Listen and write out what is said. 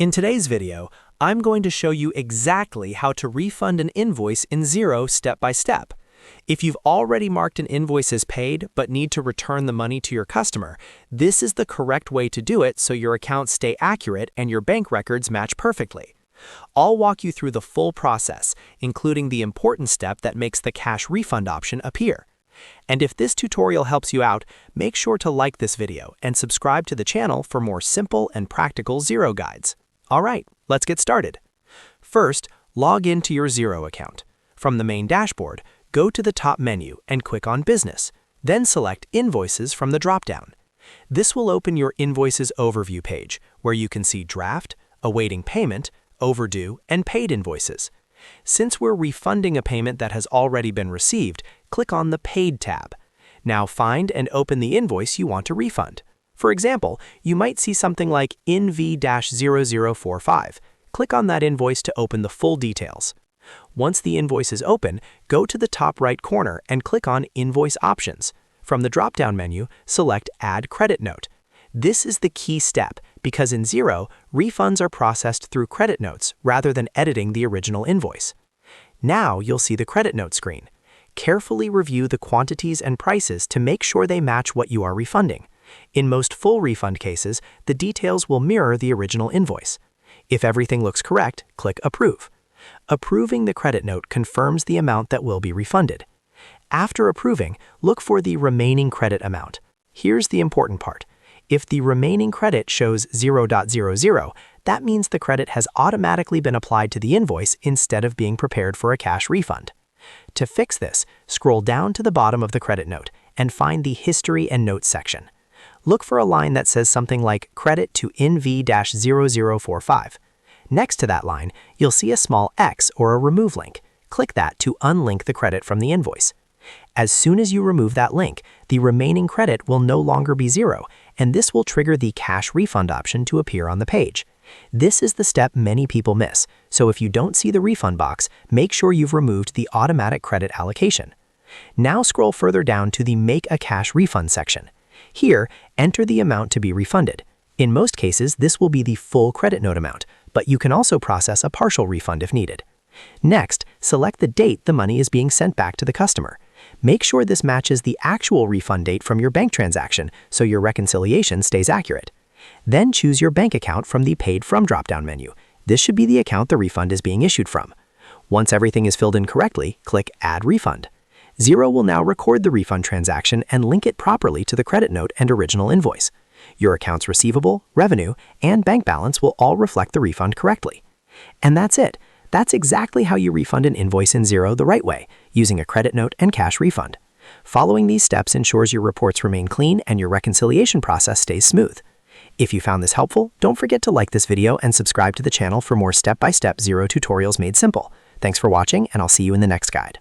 In today's video, I'm going to show you exactly how to refund an invoice in Xero step by step. If you've already marked an invoice as paid but need to return the money to your customer, this is the correct way to do it so your accounts stay accurate and your bank records match perfectly. I'll walk you through the full process, including the important step that makes the cash refund option appear. And if this tutorial helps you out, make sure to like this video and subscribe to the channel for more simple and practical Xero guides. All right, let's get started. First, log into your Xero account. From the main dashboard, go to the top menu and click on Business. Then select Invoices from the dropdown. This will open your Invoices overview page, where you can see Draft, Awaiting Payment, Overdue, and Paid Invoices. Since we're refunding a payment that has already been received, click on the Paid tab. Now find and open the invoice you want to refund. For example, you might see something like INV-0045. Click on that invoice to open the full details. Once the invoice is open, go to the top right corner and click on Invoice Options. From the drop-down menu, select Add Credit Note. This is the key step because in Xero, refunds are processed through credit notes rather than editing the original invoice. Now you'll see the credit note screen. Carefully review the quantities and prices to make sure they match what you are refunding. In most full refund cases, the details will mirror the original invoice. If everything looks correct, click Approve. Approving the credit note confirms the amount that will be refunded. After approving, look for the remaining credit amount. Here's the important part. If the remaining credit shows 0.00, that means the credit has automatically been applied to the invoice instead of being prepared for a cash refund. To fix this, scroll down to the bottom of the credit note and find the History and Notes section. Look for a line that says something like Credit to INV-0045. Next to that line, you'll see a small X or a Remove link. Click that to unlink the credit from the invoice. As soon as you remove that link, the remaining credit will no longer be zero, and this will trigger the cash refund option to appear on the page. This is the step many people miss, so if you don't see the refund box, make sure you've removed the automatic credit allocation. Now scroll further down to the Make a Cash Refund section. Here, enter the amount to be refunded. In most cases, this will be the full credit note amount, but you can also process a partial refund if needed. Next, select the date the money is being sent back to the customer. Make sure this matches the actual refund date from your bank transaction so your reconciliation stays accurate. Then choose your bank account from the Paid From drop-down menu. This should be the account the refund is being issued from. Once everything is filled in correctly, click Add Refund. Xero will now record the refund transaction and link it properly to the credit note and original invoice. Your accounts receivable, revenue, and bank balance will all reflect the refund correctly. And that's it. That's exactly how you refund an invoice in Xero the right way, using a credit note and cash refund. Following these steps ensures your reports remain clean and your reconciliation process stays smooth. If you found this helpful, don't forget to like this video and subscribe to the channel for more step-by-step Xero tutorials made simple. Thanks for watching, and I'll see you in the next guide.